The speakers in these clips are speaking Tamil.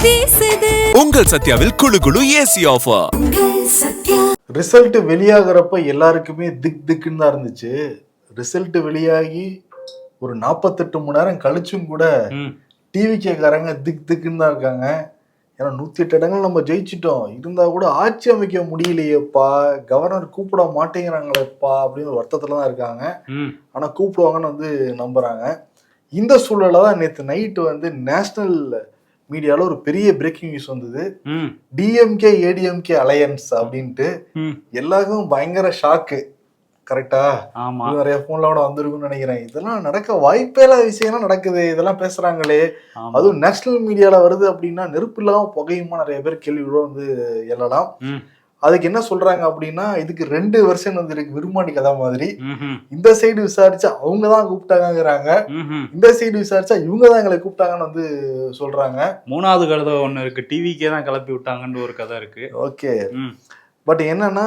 வீசுது. உங்கள் சத்யாவில் குளு குளு ஏசி ஆஃபர். ரிசல்ட் வெளியாகிறப்ப எல்லாருக்குமே திக்குன்னு தான் இருந்துச்சு. ரிசல்ட் வெளியாகி ஒரு 48 மணி நேரம் கழிச்சும் கூட டிவிகேக்காரங்க திக்குன்னு தான் இருக்காங்க. ஏன்னா 108 இடங்கள் நம்ம ஜெயிச்சிட்டோம், இருந்தா கூட ஆட்சி அமைக்க முடியலையேப்பா, கவர்னர் கூப்பிட மாட்டேங்கிறாங்களேப்பா அப்படின்னு ஒரு வருத்தத்துல தான் இருக்காங்க. ஆனா கூப்பிடுவாங்கன்னு வந்து நம்புறாங்க. இந்த சூழல்ல தான் நேற்று நைட்டு வந்து நேஷனல் மீடியால ஒரு பெரிய பிரேக்கிங் நியூஸ் வந்தது. டிஎம்கே ஏடிஎம்கே அலையன்ஸ் அப்படின்ட்டு எல்லாருக்கும் பயங்கர ஷாக்கு. கரெக்டா? நிறைய போன்ல கூட வந்திருக்குன்னு நினைக்கிறேன். இதெல்லாம் நடக்க வாய்ப்பே இல்லாத விஷயம்லாம் நடக்குது, இதெல்லாம் பேசுறாங்களே, அதுவும் நேஷனல் மீடியால வருது அப்படின்னா நெருப்பு இல்லாம புகையுமா நிறைய பேர் கேள்வியோட வந்து எழலாம். அதுக்கு என்ன சொல்றாங்க அப்படின்னா, இதுக்கு 2 வெர்ஷன் வந்து இருக்கு, விரும்மாண்டி கதை மாதிரி. இந்த சைடு விசாரிச்சா அவங்கதான் கூப்பிட்டாங்கிறாங்க, இந்த சைடு விசாரிச்சா இவங்கதான் எங்களை கூப்பிட்டாங்கன்னு வந்து சொல்றாங்க. 3வது கதை ஒண்ணு இருக்கு, டிவிக்கே தான் கிளப்பி விட்டாங்கன்னு ஒரு கதை இருக்கு. ஓகே, பட் என்னன்னா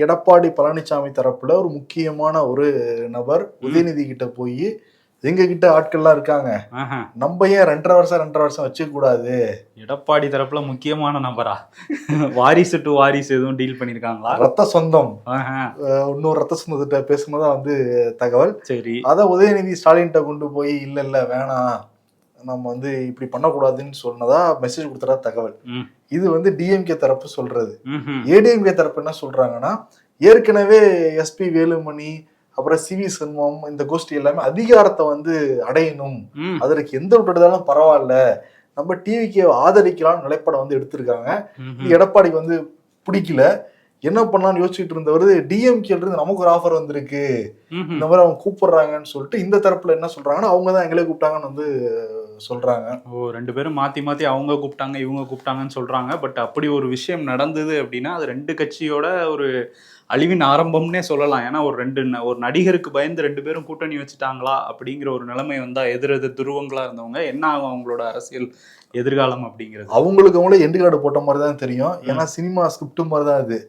எடப்பாடி பழனிசாமி தரப்புல ஒரு முக்கியமான ஒரு நபர் உதயநிதி கிட்ட போய், எங்க கிட்ட ஆட்கள்லாம் இருக்காங்க, நம்ம ஏன் 2.5 வருஷம் வச்சுக்க கூடாது. எடப்பாடி தரப்புல முக்கியமான நபரா? வாரிசு டு வாரிசு எதுவும் டீல் பண்ணிருக்காங்களா? ரத்த சொந்தம், இன்னொரு ரத்த சொந்தத்திட்ட பேசுனதா வந்து தகவல். சரி, அத உதயநிதி ஸ்டாலின்கிட்ட கொண்டு போய் இல்ல வேணாம், நம்ம வந்து இப்படி பண்ணக்கூடாதுன்னு சொன்னதா மெசேஜ் கொடுத்ததா தகவல். இது வந்து டிஎம்கே தரப்பு சொல்றது. ஏடிஎம்கே தரப்பு என்ன சொல்றாங்கன்னா, ஏற்கனவே எஸ்பி வேலுமணி அப்புறம் சிவி சண்முகம் இந்த கோஷ்டி எல்லாமே அதிகாரத்தை வந்து அடையணும், அதற்கு எந்த விட்டுறதாலும் பரவாயில்ல, நம்ம டிவிக்கு ஆதரிக்கலாம்னு நிலைப்பாடை வந்து எடுத்திருக்காங்க. எடப்பாடிக்கு வந்து பிடிக்கல. என்ன பண்ணலாம்னு யோசிச்சுட்டு இருந்தவர் டிஎம்கே இருந்து நமக்கு ஒரு ஆஃபர் வந்திருக்கு, இந்த மாதிரி அவங்க கூப்பிடுறாங்கன்னு சொல்லிட்டு இந்த தரப்புல என்ன சொல்றாங்கன்னா, அவங்கதான் எங்களே கூப்பிட்டாங்கன்னு வந்து சொல்றாங்க. ஓ, 2 பேரும் மாத்தி அவங்க கூப்பிட்டாங்க இவங்க கூப்பிட்டாங்கன்னு சொல்றாங்க. பட் அப்படி ஒரு விஷயம் நடந்தது அப்படின்னா அது 2 கட்சியோட ஒரு அழிவின் ஆரம்பம்னே சொல்லலாம். ஏன்னா ஒரு நடிகருக்கு பயந்து 2 பேரும் கூட்டணி வச்சுட்டாங்களா அப்படிங்கிற ஒரு நிலைமை வந்தா எதிர் துருவங்களா இருந்தவங்க என்ன ஆகும் அவங்களோட அரசியல் எதிர்காலம் அப்படிங்கிறது அவங்களுக்கு அவங்களே எண்டு கார்டு போட்ட மாதிரி தான் தெரியும். ஏன்னா சினிமா ஸ்கிரிப்ட் மாதிரி தான் அது.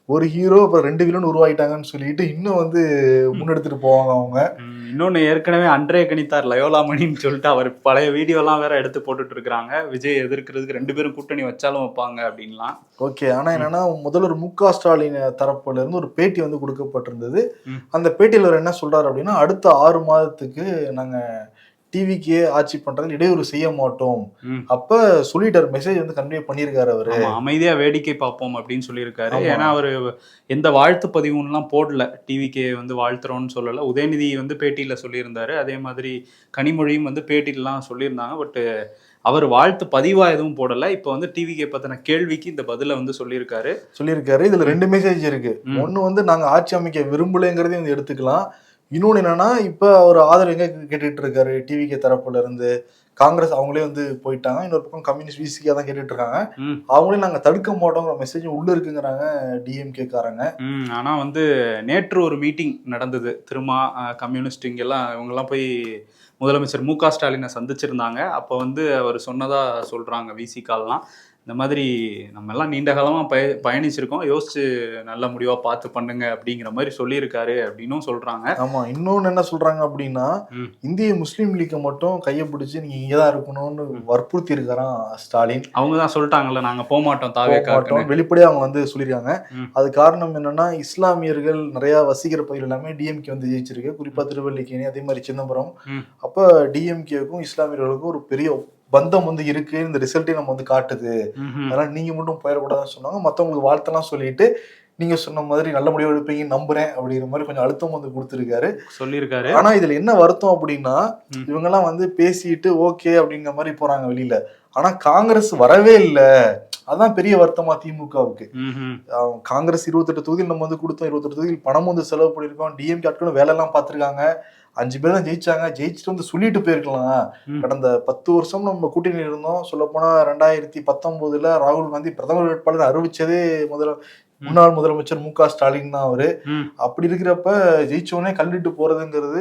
ஒரு ஹீரோ அப்புறம் 2 வில்லன் உருவாயிட்டாங்கன்னு சொல்லிட்டு இன்னும் வந்து முன்னெடுத்துட்டு போவாங்க அவங்க. இன்னொன்னு, ஏற்கனவே அன்றே கணித்தார் லயோலாமணின்னு சொல்லிட்டு அவர் பழைய வீடியோலாம் வேற எடுத்து போட்டுட்டு இருக்காங்க. விஜய் எதிர்க்கிறதுக்கு 2 பேரும் கூட்டணி வச்சாலும் வைப்பாங்க அப்படின்லாம். ஓகே, ஆனா என்னன்னா முதல்வர் மு.க. ஸ்டாலின் தரப்புல இருந்து ஒரு பேட்டி வந்து கொடுக்கப்பட்டிருந்தது. அந்த பேட்டியில் அவர் என்ன சொல்றாரு அப்படின்னா, அடுத்த 6 மாதத்துக்கு நாங்க டிவிக்கே ஆட்சி பண்றது இடையூறு செய்ய மாட்டோம். அப்ப சொல்லிட்டாரு, மெசேஜ் வந்து கன்வே பண்ணியிருக்காரு அவரு. அமைதியா வேடிக்கை பார்ப்போம் அப்படின்னு சொல்லியிருக்காரு. ஏன்னா அவரு எந்த வாழ்த்து பதிவுலாம் போடல, டிவிக்கே வந்து வாழ்த்துறோம்னு சொல்லல. உதயநிதி வந்து பேட்டியில சொல்லியிருந்தாரு, அதே மாதிரி கனிமொழியும் வந்து பேட்டிலாம் சொல்லியிருந்தாங்க. பட் அவர் வாழ்த்து பதிவா எதுவும் போடல. இப்ப வந்து டிவிக்கே பத்தின கேள்விக்கு இந்த பதில வந்து சொல்லியிருக்காரு. இதுல 2 மெசேஜ் இருக்கு. ஒண்ணு வந்து நாங்க ஆட்சி அமைக்க விரும்பலைங்கிறதையும் வந்து எடுத்துக்கலாம். இன்னொன்னு என்னன்னா, இப்ப அவர் ஆதரவு எங்க கேட்டுட்டு இருக்காரு டிவிகே தரப்புல இருந்து, காங்கிரஸ் அவங்களே வந்து போயிட்டாங்க. இன்னொரு பக்கம் கம்யூனிஸ்ட் விசிகா தான் கேட்டுட்டு இருக்காங்க. அவங்களே நாங்க தடுக்க மாட்டோங்கிற மெசேஜ் உள்ள இருக்குங்கிறாங்க டிஎம்கே காரங்க. ஆனா வந்து நேற்று ஒரு மீட்டிங் நடந்தது. திருமா கம்யூனிஸ்ட் இங்கெல்லாம் இவங்கெல்லாம் போய் முதலமைச்சர் மு.க. ஸ்டாலினை சந்திச்சிருந்தாங்க. அப்போ வந்து அவர் சொன்னதா சொல்றாங்க விசிகாலாம், இந்த மாதிரி நம்ம எல்லாம் நீண்ட காலமா பயணிச்சிருக்கோம், யோசிச்சு நல்ல முடிவா பார்த்து பண்ணுங்க அப்படிங்கிற மாதிரி சொல்லியிருக்காரு அப்படின்னும் சொல்றாங்க. ஆமா, இன்னொன்னு என்ன சொல்றாங்க அப்படின்னா, இந்திய முஸ்லீம் லீக்கை மட்டும் கையை பிடிச்சு நீங்க இங்கதான் இருக்கணும்னு வற்புறுத்தி இருக்காராம் ஸ்டாலின். அவங்கதான் சொல்லிட்டாங்கல்ல, நாங்க போக மாட்டோம், வெளிப்படையா அவங்க வந்து சொல்லியிருக்காங்க. அது காரணம் என்னன்னா, இஸ்லாமியர்கள் நிறைய வசிக்கிற பகுதியில் எல்லாமே டிஎம்கே வந்து ஜெயிச்சிருக்கு, குறிப்பா திருவல்லிக்கேணி, அதே மாதிரி சிதம்பரம். அப்ப டிஎம்கேக்கும் இஸ்லாமியர்களுக்கும் ஒரு பெரிய பந்தம் வந்து இருக்கு, இந்த ரிசல்ட்டே நம்ம வந்து காட்டுது, அதனால நீங்க மட்டும் போயிடக்கூடாதுன்னு சொன்னாங்க. மத்தவங்களுக்கு வாழ்த்தெல்லாம் சொல்லிட்டு நீங்க சொன்ன மாதிரி நல்ல முடிவு எடுப்பீங்க நம்புறேன் அப்படிங்கிற மாதிரி கொஞ்சம் அழுத்தம் வந்து சொல்லியிருக்காரு. ஆனா இதுல என்ன வருத்தம் அப்படின்னா, இவங்க எல்லாம் வந்து பேசிட்டு ஓகே அப்படிங்கிற மாதிரி போறாங்க வெளியில. ஆனா காங்கிரஸ் வரவே இல்லை, அதான் பெரிய வருத்தமா திமுகவுக்கு. காங்கிரஸ் 28 தொகுதியில் நம்ம வந்து கொடுத்தோம், 28 தொகுதியில் பணம் வந்து செலவு பண்ணிருக்கோம், டிஎம்கே ஆட்களும் வேலை எல்லாம் பார்த்திருக்காங்க, 5 பேர் தான் ஜெயிச்சாங்க, ஜெயிச்சுட்டு வந்து சொல்லிட்டு போயிருக்கலாம். கடந்த 10 வருஷம் நம்ம கூட்டணி இருந்தோம். சொல்ல போனா 2019 ராகுல் காந்தி பிரதமர் வேட்பாளர் அறிவிச்சதே முன்னாள் முதலமைச்சர் மு.க. ஸ்டாலின் தான் அவரு. அப்படி இருக்கிறப்ப ஜெயிச்சோடனே கல்லிட்டு போறதுங்கிறது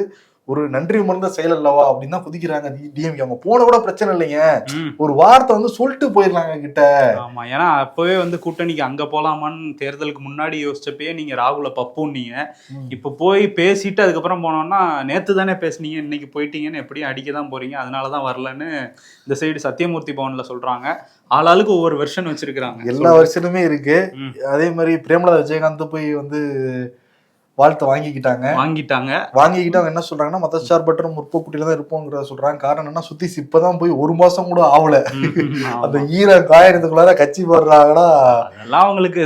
ஒரு நன்றி உணர்ந்த செயல் அல்லவா அப்படின்னு தான் குதிக்கிறாங்க டிஎம்கே. அவங்க போன கூட பிரச்சனை இல்லைங்க, ம். ஒரு வார்த்தை வந்து சொல்லிட்டு போயிடலாங்க கிட்ட. ஆமா, ஏன்னா அப்பவே வந்து கூட்டணிக்கு அங்க போலாமான்னு தேர்தலுக்கு முன்னாடி யோசிச்சப்பயே நீங்க ராகுல பப்புன்னீங்க. இப்ப போய் பேசிட்டு அதுக்கப்புறம் போனோம்னா நேத்து தானே பேசுனீங்க, இன்னைக்கு போயிட்டீங்கன்னு எப்படியும் அடிக்க தான் போறீங்க, அதனாலதான் வரலன்னு இந்த சைடு சத்தியமூர்த்தி பவன்ல சொல்றாங்க. ஆளாளுக்கு ஒவ்வொரு வெர்ஷன் வச்சிருக்காங்க, எல்லா வருஷனுமே இருக்கு. அதே மாதிரி பிரேமலதா விஜயகாந்த் போய் வந்து வாழ்த்தை வாங்கிக்கிட்டு அவங்க என்ன சொல்றாங்கன்னா மதச்சார்பற்ற முற்போக்குட்டில தான் இருப்போங்கிறத சொல்றாங்க. காரணம் என்னன்னா சுத்தி இப்பதான் போய் ஒரு மாசம் கூட ஆகல, அந்த ஈரம் காயறதுக்குள்ளார கட்சி போடுறாங்கன்னா அதெல்லாம் அவங்களுக்கு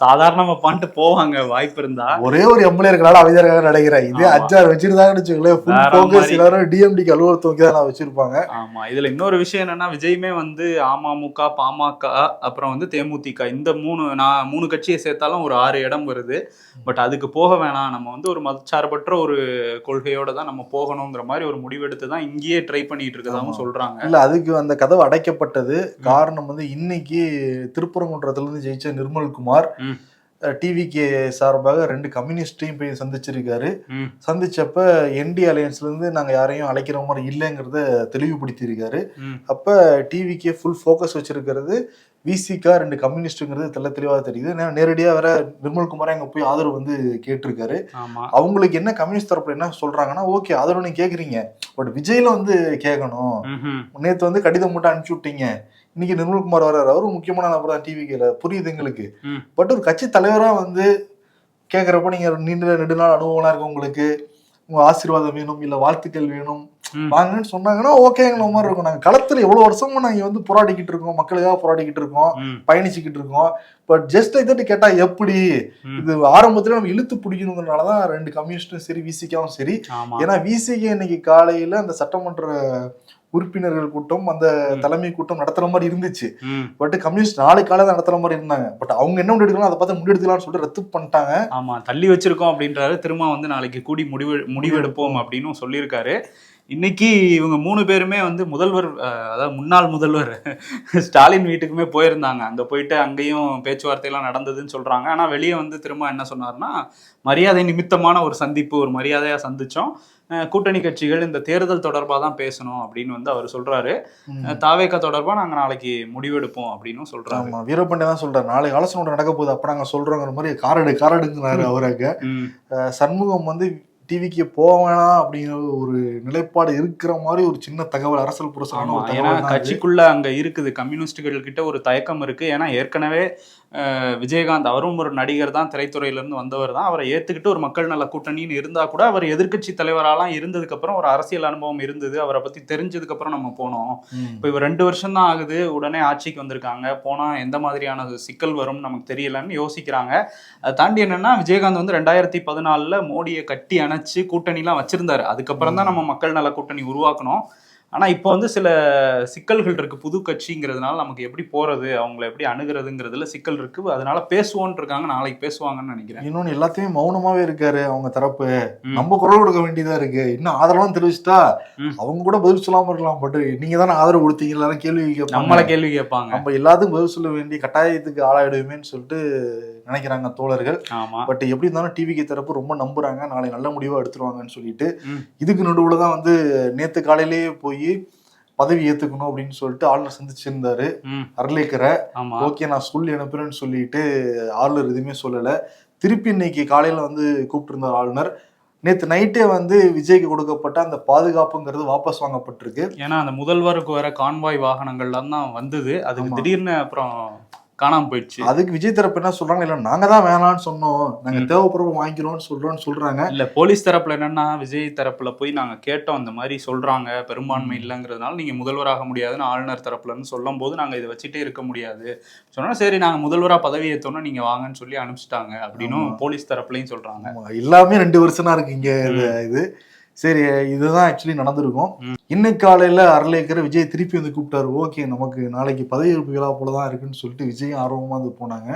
சாதாரணமா பண்ணிட்டு போவாங்க வாய்ப்பு இருந்தா. ஒரே ஒரு எம்எல்ஏ இருக்கனால அமைதியாக நினைக்கிறேன். இதே 5-6 வச்சிருந்தாங்கன்னு எல்லாரும் டிஎம்டிக்கு அலுவலகத்தை தான் வச்சிருப்பாங்க. ஆமா, இதுல இன்னொரு விஷயம் என்னன்னா விஜயுமே வந்து அமமுக, பாமக, அப்புறம் வந்து தேமுதிக, இந்த மூணு கட்சியை சேர்த்தாலும் ஒரு 6 இடம் வருது. பட் அதுக்கு போக வேணாம், நம்ம வந்து ஒரு மதச்சார்பற்ற ஒரு கொள்கையோட தான் நம்ம போகணுங்கிற மாதிரி ஒரு முடிவெடுத்து தான் இங்கேயே ட்ரை பண்ணிட்டு இருக்கதாகவும் சொல்றாங்க. இல்ல, அதுக்கு அந்த கதவு அடைக்கப்பட்டது. காரணம் வந்து இன்னைக்கு திருப்பரங்குன்றத்துல இருந்து ஜெயிச்ச நிர்மல்குமார் டிவிகே சார்பாக 2 கம்யூனிஸ்டையும் போய் சந்திச்சிருக்காரு. சந்திச்சப்ப என்டி அலையன்ஸ்ல இருந்து நாங்க யாரையும் அழைக்கிற மாதிரி இல்லைங்கிறத தெளிவுபடுத்தி இருக்காரு. அப்ப டிவிகே ஃபுல் ஃபோக்கஸ் வச்சிருக்கிறது விசிகா 2 கம்யூனிஸ்டுங்கிறது தெளிவாக தெரியுது. நேரடியா வேற நிர்மல்குமார் அங்க போய் ஆதரவு வந்து கேட்டிருக்காரு. அவங்களுக்கு என்ன கம்யூனிஸ்ட் தரப்புல என்ன சொல்றாங்கன்னா, ஓகே ஆதரவு நீங்க கேக்குறீங்க, பட் விஜய்ல வந்து கேட்கணும். நேத்து வந்து கடிதம் மட்டும் அனுப்பிச்சு விட்டீங்க, இன்னைக்கு நிர்மல்குமார் வர்றாரு, அவரும் முக்கியமான நபர் தான் டிவிகேல, புரியுது எங்களுக்கு. பட் ஒரு கட்சி தலைவரா வந்து கேக்குறப்ப நீங்க நீண்ட நெடுநாள் அனுபவம்லாம் இருக்கு, உங்களுக்கு உங்க ஆசீர்வாதம் வேணும், இல்ல வாழ்த்துக்கள் வேணும் வாங்கன்னு சொன்னாங்கன்னா ஓகேங்கிற மாதிரி இருக்கும். நாங்க களத்துல எவ்வளவு வருஷமா நாங்க வந்து போராடிக்கிட்டு இருக்கோம், மக்களுக்காக போராடிக்கிட்டு இருக்கோம், பயணிச்சுக்கிட்டு இருக்கோம். பட் ஜஸ்ட் இதை கேட்டா எப்படி, இது ஆரம்பத்துல நம்ம இழுத்து பிடிக்கணுங்கிறதுனாலதான் 2 கம்யூனிஸ்டும் சரி விசிகாவும் சரி. ஏன்னா விசிகே இன்னைக்கு காலையில அந்த சட்டமன்ற உறுப்பினர்கள் கூட்டம், அந்த தலைமை கூட்டம் நடத்துற மாதிரி இருந்துச்சு. பட் கம்யூனிஸ்ட் நாளைக்கு காலையில நடத்துற மாதிரி இருந்தாங்க. பட் அவங்க என்ன முடிவெடுக்கலாம், அதை பார்த்து முடிவெடுக்கலாம்னு சொல்லிட்டு ரத்து பண்ணிட்டாங்க. ஆமா, தள்ளி வச்சிருக்கோம் அப்படின்றாரு. திரும்ப வந்து நாளைக்கு கூடி முடிவெடுப்போம் அப்படின்னு சொல்லியிருக்காரு. இன்னைக்கு இவங்க 3 பேருமே வந்து முதல்வர், அதாவது முன்னாள் முதல்வர் ஸ்டாலின் வீட்டுக்குமே போயிருந்தாங்க. அங்க போயிட்டு அங்கேயும் பேச்சுவார்த்தையெல்லாம் நடந்ததுன்னு சொல்றாங்க. ஆனா வெளியே வந்து திரும்ப என்ன சொன்னார்னா, மரியாதை நிமித்தமான ஒரு சந்திப்பு, ஒரு மரியாதையா சந்திச்சோம், கூட்டணி கட்சிகள் இந்த தேர்தல் தொடர்பாக தான் பேசணும் அப்படின்னு வந்து அவர் சொல்றாரு. தாவேகா தொடர்பா நாங்க நாளைக்கு முடிவெடுப்போம் அப்படின்னு சொல்றாங்க. வீரபாண்டிய தான் சொல்றாரு, நாளைக்கு ஆலோசனை நடக்க போகுது, அப்ப நாங்க சொல்றோங்கிற மாதிரி காரடுங்கிறாரு அவருக்கு. சண்முகம் வந்து டிவிக்கு போக வேணாம் அப்படிங்கிற ஒரு நிலைப்பாடு இருக்கிற மாதிரி ஒரு சின்ன தகவல், அரசியல் புரசலான ஒரு தகவல். ஏன்னா கட்சிக்குள்ள அங்க இருக்குது, கம்யூனிஸ்டுகள் கிட்ட ஒரு தயக்கம் இருக்கு. ஏன்னா ஏற்கனவே விஜயகாந்த் அவரும் ஒரு நடிகர் தான், திரைத்துறையில இருந்து வந்தவர் தான். அவரை ஏத்துக்கிட்டு ஒரு மக்கள் நல கூட்டணின்னு இருந்தா கூட அவர் எதிர்கட்சி தலைவராலாம் இருந்ததுக்கு அப்புறம் ஒரு அரசியல் அனுபவம் இருந்தது, அவரை பத்தி தெரிஞ்சதுக்கு அப்புறம் நம்ம போனோம். இப்ப இவர் 2 வருஷம் தான் ஆகுது, உடனே ஆட்சிக்கு வந்திருக்காங்க, போனா எந்த மாதிரியான சிக்கல் வரும் நமக்கு தெரியலன்னு யோசிக்கிறாங்க. அதை தாண்டி என்னன்னா, விஜயகாந்த் வந்து 2014 மோடியை கட்டி அணைச்சு கூட்டணிலாம் வச்சிருந்தாரு. அதுக்கப்புறம் தான் நம்ம மக்கள் நல கூட்டணி உருவாக்கணும். ஆனா இப்போ வந்து சில சிக்கல்கள் இருக்கு, புது கட்சிங்கிறதுனால நமக்கு எப்படி போறது, அவங்களை எப்படி அணுகிறதுங்கிறதுல சிக்கல் இருக்கு. அதனால பேசுவோன்னு இருக்காங்க, நாளைக்கு பேசுவாங்கன்னு நினைக்கிறேன். இன்னொன்னு எல்லாத்தையுமே மௌனமாவே இருக்காரு அவங்க தரப்பு, நம்ம குரல் கொடுக்க வேண்டியதா இருக்கு. இன்னும் ஆதரவு தெரிவிச்சுட்டா அவங்க கூட பதில் சொல்லாம இருக்கலாம். பட் நீங்க தானே ஆதரவு கொடுத்தீங்க, எல்லாரும் கேள்வி கேட்பாங்க, நம்மள கேள்வி கேட்பாங்க, நம்ம எல்லாத்துக்கும் பதில் சொல்ல வேண்டிய கட்டாயத்துக்கு ஆளாயிடுவேன்னு சொல்லிட்டு நினைக்கிறாங்க தோழர்கள். பட் எப்படி இருந்தாலும் டிவிக்கு தரப்பு ரொம்ப நம்புறாங்க, நாளை நல்ல முடிவா எடுத்துருவாங்கன்னு சொல்லிட்டு. இதுக்கு நடுவுல தான் வந்து நேத்து காலையிலேயே போய் பதவி ஏத்துக்கணும் அப்படின்னு சொல்லிட்டு ஆளுநர் சந்திச்சிருந்தாரு அர்லேக்கரை. ஓகே நான் சொல்லி அனுப்புறேன்னு சொல்லிட்டு ஆளுநர் எதுவுமே சொல்லல. திருப்பி இன்னைக்கு காலையில வந்து கூப்பிட்டு இருந்தார் ஆளுநர். நேத்து நைட்டே வந்து விஜய்க்கு கொடுக்கப்பட்ட அந்த பாதுகாப்புங்கிறது வாபஸ் வாங்கப்பட்டிருக்கு. ஏன்னா அந்த முதல்வருக்கு வர கான்வாய் வாகனங்கள்லாம் தான் வந்தது, அதுக்கு திடீர்னு அப்புறம் காணாம போயிடுச்சு. அதுக்கு விஜய் தரப்பு என்ன சொல்றாங்க, இல்ல நாங்க தான் வேணாம்னு சொன்னோம், நாங்க தேவைப்படுறோம் வாங்கிக்கிறோம்னு சொல்றாங்க. இல்ல போலீஸ் தரப்புல என்னன்னா, விஜய் தரப்புல போய் நாங்க கேட்டோம், இந்த மாதிரி சொல்றாங்க, பெரும்பான்மை இல்லைங்கிறதுனால நீங்க முதல்வராக முடியாதுன்னு ஆளுநர் தரப்புல இருந்து சொல்லும் போது நாங்க இதை வச்சுட்டே இருக்க முடியாது சொன்னா, சரி நாங்க முதல்வரா பதவி ஏத்தோம்னா நீங்க வாங்கன்னு சொல்லி அனுப்பிச்சிட்டாங்க அப்படின்னு போலீஸ் தரப்புலயும் சொல்றாங்க. எல்லாமே 2 வருஷம் தான் இருக்கு இங்க இது. சரி, இதுதான் ஆக்சுவலி நடந்திருக்கும். இன்னைக்கு காலையில அர்லேக்கரை விஜய் திருப்பி வந்து கூப்பிட்டாரு. ஓகே நமக்கு நாளைக்கு பதவியேற்பு விழா போலதான் இருக்குன்னு சொல்லிட்டு விஜயும் ஆர்வமா வந்து போனாங்க.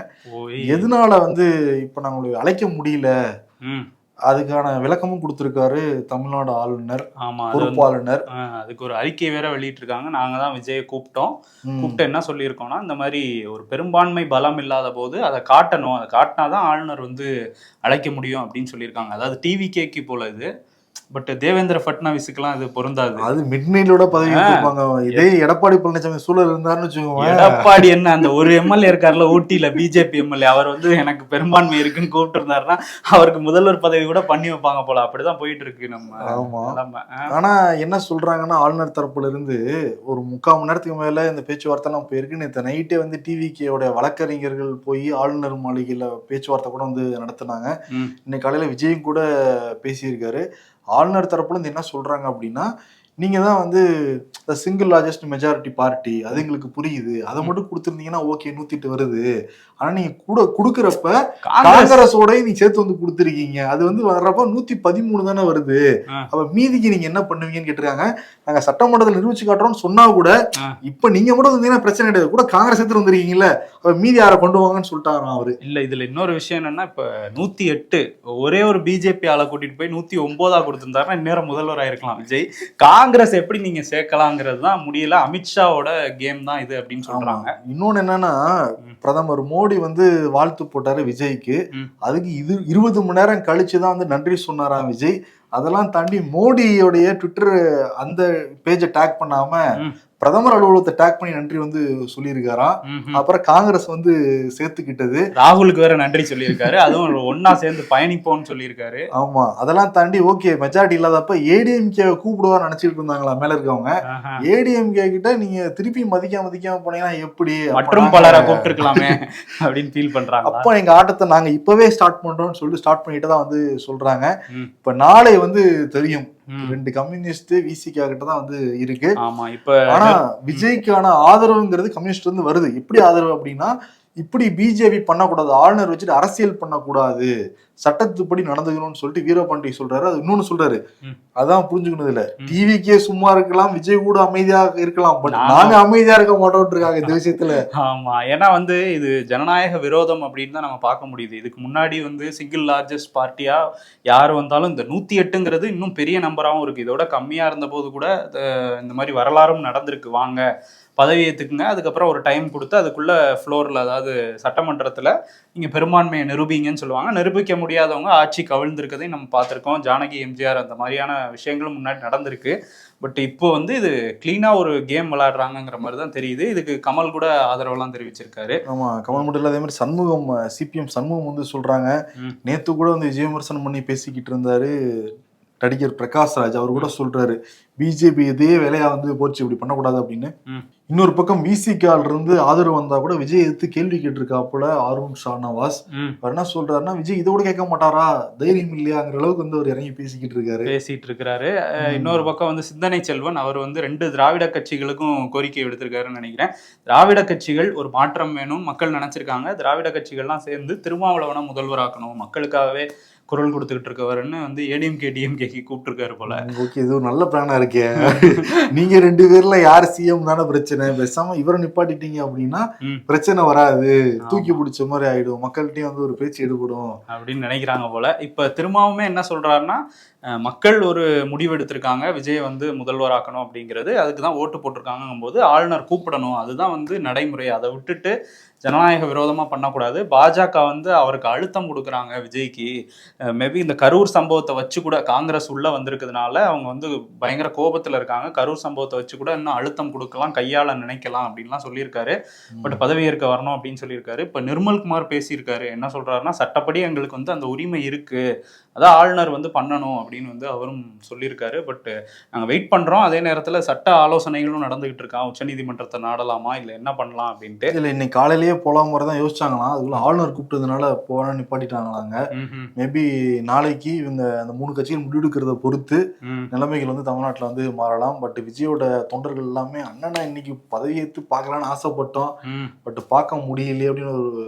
எதனால வந்து இப்ப நாங்க அழைக்க முடியல, அதுக்கான விளக்கமும் கொடுத்திருக்காரு தமிழ்நாடு ஆளுநர், பொறுப்பாளுநர். அதுக்கு ஒரு அறிக்கை வேற வெளியிட்டு இருக்காங்க. நாங்க தான் விஜயை கூப்பிட்டு என்ன சொல்லியிருக்கோம்னா, இந்த மாதிரி ஒரு பெரும்பான்மை பலம் இல்லாத போது அதை காட்டணும், அதை காட்டினாதான் ஆளுநர் வந்து அழைக்க முடியும் அப்படின்னு சொல்லியிருக்காங்க. அதாவது டிவிகேக்கு போல இது பட் தேவேந்திர ஃபட்னாவிஸுக்கெல்லாம் இது பொருந்தாது. அது மிட் நைட்டோட பதவி கொடுப்பாங்க. இதே எடப்பாடி பழனிசாமி சூழல் இருந்தாருன்னு வச்சுக்கோங்க. எடப்பாடி என்ன அந்த ஒரு எம்எல்ஏ இருக்காருல ஊட்டியில பிஜேபி எம்எல்ஏ, அவர் வந்து எனக்கு பெரும்பான்மை இருக்குன்னு கூப்பிட்டு இருந்தாருன்னா அவருக்கு முதல்வர் பதவி கூட பண்ணி வைப்பாங்க போல. அப்படிதான் போயிட்டு இருக்கு நம்ம. ஆமா. ஆனா என்ன சொல்றாங்கன்னா ஆளுநர் தரப்புல இருந்து ஒரு 3/4 மணி நேரத்துக்கு மேல இந்த பேச்சுவார்த்தை எல்லாம் போயிருக்கு. நேற்று நைட்டே வந்து டிவிகேயோட வழக்கறிஞர்கள் போய் ஆளுநர் மாளிகையில பேச்சுவார்த்தை கூட வந்து நடத்தினாங்க. இன்னைக்கு காலையில விஜயும் கூட பேசியிருக்காரு. ஆளுநர் தரப்புல இருந்து என்ன சொல்றாங்க அப்படின்னா, நீங்க தான் வந்து சிங்கிள் லார்ஜஸ்ட் மெஜாரிட்டி பார்ட்டி, அது எங்களுக்கு புரியுது, அதை மட்டும் கொடுத்துருந்தீங்கன்னா ஓகே 108 வருது. ஆனா நீங்க கூட கொடுக்கறப்ப காங்கிரஸோட நீங்க சேர்த்து வந்து கொடுத்துருக்கீங்க, அது வந்து வர்றப்ப 113 தானே வருது. அப்ப மீதிக்கு நீங்க என்ன பண்ணுவீங்கன்னு கேட்டிருக்காங்க. நாங்க சட்டமன்றத்தில் நிரூபிச்சு காட்டுறோம்னு சொன்னா கூட இப்ப நீங்க மட்டும் வந்தீங்கன்னா பிரச்சனை கிடையாது, கூட காங்கிரஸ் எடுத்து வந்துருக்கீங்கல்ல, அப்ப மீதி யாரை கொண்டு வாங்கன்னு சொல்லிட்டாராம் அவரு. இல்ல இதுல இன்னொரு விஷயம் என்னன்னா, இப்ப 108 ஒரே ஒரு பிஜேபி ஆளை கூட்டிட்டு போய் 109 கொடுத்திருந்தாருன்னா இந்நேரம் முதல்வர் ஆயிருக்கலாம் விஜய். காங்கிரஸ் எப்படி நீங்க சேர்க்கலாங்கிறது தான் முடியல. அமித்ஷாவோட கேம் தான் இது அப்படின்னு சொல்றாங்க. இன்னொன்னு என்னன்னா, பிரதமர் மோடி வந்து வாழ்த்து போட்டாரு விஜய்க்கு. அதுக்கு 20 மணி நேரம் கழிச்சுதான் வந்து நன்றி சொன்னாராம் விஜய். அதெல்லாம் தாண்டி மோடியோடைய ட்விட்டர் அந்த பேஜை டேக் பண்ணாம பிரதமர் அலுவலகத்தை டேக் பண்ணி நன்றி வந்து சொல்லியிருக்காராம். அப்புறம் காங்கிரஸ் வந்து சேர்த்துக்கிட்டது, ராகுலுக்கு வேற நன்றி சொல்லியிருக்காரு, அதுவும் ஒன்னா சேர்ந்து பயணிப்போம்னு சொல்லியிருக்காரு. ஆமா, அதெல்லாம் தாண்டி ஓகே மெஜாரிட்டி இல்லாதப்ப ஏடிஎம்கே கூப்பிடுவா நினைச்சிட்டு இருந்தாங்களா மேல இருக்கவங்க. ஏடிஎம்கே கிட்ட நீங்க திருப்பி மதிக்காம போனீங்கன்னா எப்படி, மற்றும் பலரை கூப்பிட்டு இருக்கலாமே அப்படின்னு ஃபீல் பண்றாங்க. அப்ப எங்க ஆட்டத்தை நாங்க இப்பவே ஸ்டார்ட் பண்றோம்னு சொல்லிட்டு ஸ்டார்ட் பண்ணிட்டு தான் வந்து சொல்றாங்க. இப்ப நாளை வந்து தெரியும் 2 கம்யூனிஸ்ட் விசிகா கிட்ட தான் வந்து இருக்கு. ஆனா விஜய்க்கான ஆதரவுங்கிறது கம்யூனிஸ்ட் வந்து வருது. எப்படி ஆதரவு அப்படின்னா, இப்படி பிஜேபி பண்ணக்கூடாது, ஆளுநர் வச்சுட்டு அரசியல் பண்ணக்கூடாது, சட்டத்துப்படி நடந்துக்கணும்னு சொல்லிட்டு வீரபாண்டி சொல்றாரு. அது இன்னொன்னு சொல்றாரு, அதான் புரிஞ்சுக்கணும். இல்ல டிவிக்கே சும்மா இருக்கலாம், விஜய் கூட அமைதியா இருக்கலாம், பட் நாங்க அமைதியா இருக்க மாட்டோம் இருக்காங்க இந்த விஷயத்துல. ஆமா, ஏன்னா வந்து இது ஜனநாயக விரோதம் அப்படின்னு தான் நம்ம பார்க்க முடியுது. இதுக்கு முன்னாடி வந்து சிங்கிள் லார்ஜஸ்ட் பார்ட்டியா யார் வந்தாலும் இந்த 108ங்கிறது இன்னும் பெரிய நம்பராகவும் இருக்கு. இதோட கம்மியா இருந்த போது கூட இந்த மாதிரி வரலாறும் நடந்திருக்கு. வாங்க பதவி ஏற்றுக்குங்க, அதுக்கப்புறம் ஒரு டைம் கொடுத்து அதுக்குள்ள ஃப்ளோரில், அதாவது சட்டமன்றத்தில் நீங்கள் பெரும்பான்மையை நிரூபிங்கன்னு சொல்லுவாங்க. நிரூபிக்க முடியாதவங்க ஆட்சி கவிழ்ந்திருக்கதையும் நம்ம பார்த்துருக்கோம். ஜானகி, எம்ஜிஆர் அந்த மாதிரியான விஷயங்களும் முன்னாடி நடந்திருக்கு. பட் இப்போ வந்து இது கிளீனா ஒரு கேம் விளையாடுறாங்கிற மாதிரி தான் தெரியுது. இதுக்கு கமல் கூட ஆதரவெல்லாம் தெரிவிச்சிருக்காரு. ஆமா, கமல் மட்டும் இல்லை, அதே மாதிரி சண்முகம், சிபிஎம் சண்முகம் வந்து சொல்றாங்க. நேத்து கூட வந்து விஜய் விமர்சனம் பண்ணி பேசிக்கிட்டு இருந்தாரு நடிகர் பிரகாஷ்ராஜ். அவர் கூட சொல்றாரு, பிஜேபி இதே வேலையா வந்து போச்சு, இப்படி பண்ணக்கூடாது அப்படின்னு. இன்னொரு பக்கம் விசிகால இருந்து ஆதரவு வந்தா கூட விஜய் எடுத்து கேள்வி கேட்டிருக்காப்புல அருண் ஷானவாஸ். அவர் என்ன சொல்றாருன்னா, விஜய் இதோட கேட்க மாட்டாரா, தைரியம் இல்லையாங்கிற அளவுக்கு வந்து அவர் இறங்கி பேசிட்டு இருக்காரு. இன்னொரு பக்கம் வந்து சிந்தனை செல்வன், அவர் வந்து 2 திராவிட கட்சிகளுக்கும் கோரிக்கை விடுத்திருக்காருன்னு நினைக்கிறேன். திராவிட கட்சிகள் ஒரு மாற்றம் வேணும், மக்கள் நினைச்சிருக்காங்க, திராவிட கட்சிகள்லாம் சேர்ந்து திருமாவளவனை முதல்வராக்கணும், மக்களுக்காகவே குரல் கொடுத்துக்கிட்டு இருக்கவருன்னு வந்து ஏடிஎம்கே டிஎம்கேக்கு கூப்பிட்டுருக்காரு போல. ஓகே, இது ஒரு நல்ல பிளானா இருக்கே. நீங்க 2 பேர்ல யார் சிஎம் தானே பிரச்சனை, பேசாம இவரை நிப்பாட்டிட்டீங்க அப்படின்னா பிரச்சனை வராது, தூக்கி பிடிச்ச மாதிரி ஆயிடும், மக்கள்கிட்டயும் வந்து ஒரு பேச்சு எடுபடும் அப்படின்னு நினைக்கிறாங்க போல. இப்ப திரும்பவுமே என்ன சொல்றாருன்னா, மக்கள் ஒரு முடிவு எடுத்திருக்காங்க, விஜய் வந்து முதல்வராக்கணும் அப்படிங்கிறது, அதுக்கு தான் ஓட்டு போட்டிருக்காங்கும் போது ஆளுநர் கூப்பிடணும், அதுதான் வந்து நடைமுறை. அதை விட்டுட்டு ஜனநாயக விரோதமா பண்ணக்கூடாது. பாஜக வந்து அவருக்கு அழுத்தம் கொடுக்குறாங்க விஜய்க்கு. மேபி இந்த கரூர் சம்பவத்தை வச்சு கூட காங்கிரஸ் உள்ள வந்திருக்கிறதுனால அவங்க வந்து பயங்கர கோபத்துல இருக்காங்க. கரூர் சம்பவத்தை வச்சு கூட இன்னும் அழுத்தம் கொடுக்கலாம், கையாள நினைக்கலாம் அப்படின்லாம் சொல்லியிருக்காரு. பட் பதவியேற்க வரணும் அப்படின்னு சொல்லியிருக்காரு. இப்ப நிர்மல்குமார் பேசியிருக்காரு. என்ன சொல்றாருன்னா, சட்டப்படி எங்களுக்கு வந்து அந்த உரிமை இருக்கு, அதான் ஆளுநர் வந்து பண்ணணும் அப்படின்னு வந்து அவரும் சொல்லியிருக்காரு. பட் நாங்கள் வெயிட் பண்ணுறோம். அதே நேரத்தில் சட்ட ஆலோசனைகளும் நடந்துகிட்டு இருக்கான், உச்சநீதிமன்றத்தை நாடலாமா இல்லை என்ன பண்ணலாம் அப்படின்ட்டு. இல்லை, இன்னைக்கு காலையிலேயே போலாம் மாதிரி தான் யோசிச்சாங்களாம். அதுக்குள்ள ஆளுநர் கூப்பிட்டதுனால போன நிப்பாட்டிட்டாங்களாங்க. மேபி நாளைக்கு இவங்க அந்த 3 கட்சிகள் முடிவெடுக்கிறத பொறுத்து நிலைமைகள் வந்து தமிழ்நாட்டில் வந்து மாறலாம். பட் விஜயோட தொண்டர்கள் எல்லாமே அண்ணனை இன்னைக்கு பதவியேற்று பார்க்கலான்னு ஆசைப்பட்டோம், பட் பார்க்க முடியலையே அப்படின்னு ஒரு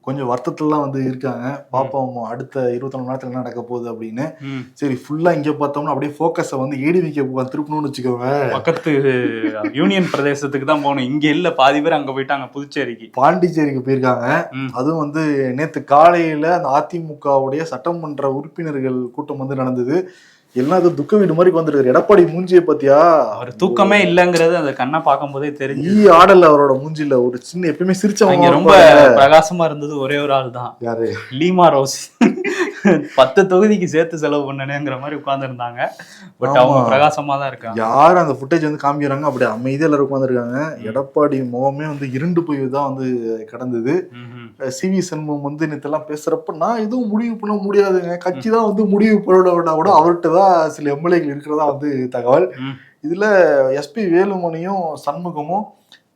கொஞ்சம் வருத்தத்துலாம் வந்து இருக்காங்க. பாப்போம் அடுத்த 24 மணி நேரத்துல என்ன நடக்க போகுது அப்படின்னு. சரி, ஃபுல்லா இங்க பார்த்தோம்னா அப்படியே ஃபோக்கஸை வந்து ஏடிவிக்கு திருப்பணும்னு வச்சுக்கோங்க. பக்கத்து யூனியன் பிரதேசத்துக்கு தான் போகணும். இங்க இல்ல, பாதி பேர் அங்க போயிட்டாங்க, புதுச்சேரிக்கு, பாண்டிச்சேரிக்கு போயிருக்காங்க. அதுவும் வந்து நேத்து காலையில அந்த அதிமுகவுடைய சட்டமன்ற உறுப்பினர்கள் கூட்டம் வந்து நடந்தது. எல்லாம் அது துக்க வீடு மாதிரி வந்துருக்காரு. எடப்பாடி மூஞ்சியை பத்தியா, அவர் தூக்கமே இல்லங்கிறது அந்த கண்ணை பார்க்கும் போதே தெரிஞ்சு. ஆடல அவரோட மூஞ்சில ஒரு சின்ன, எப்பயுமே சிரிச்சவங்க, ரொம்ப பிரகாசமா இருந்தது ஒரே ஒரு ஆள் தான். யாரு? Lima rose. 10 தொகுதிக்கு சேர்த்து செலவு பண்ணனேங்கிற மாதிரி உட்கார்ந்துருந்தாங்க. பட் அவங்க பிரகாசமா தான் இருக்காங்க. யாரும் அந்த ஃபுட்டேஜ் வந்து காமிக்கிறாங்க, அப்படி அமைதியா எல்லாரும் உட்காந்துருக்காங்க. எடப்பாடி முகமே வந்து இருண்டு போய் தான் வந்து கடந்தது. சிவி சண்முகம் வந்து நேத்தெல்லாம் பேசுறப்ப நான் எதுவும் முடிவு பண்ண முடியாதுங்க, கட்சி தான் வந்து முடிவு பண்ண கூட அவர்கிட்ட தான் சில எம்எல்ஏக்கள் இருக்கிறதா வந்து தகவல். இதுல எஸ்பி வேலுமணியும் சண்முகமும்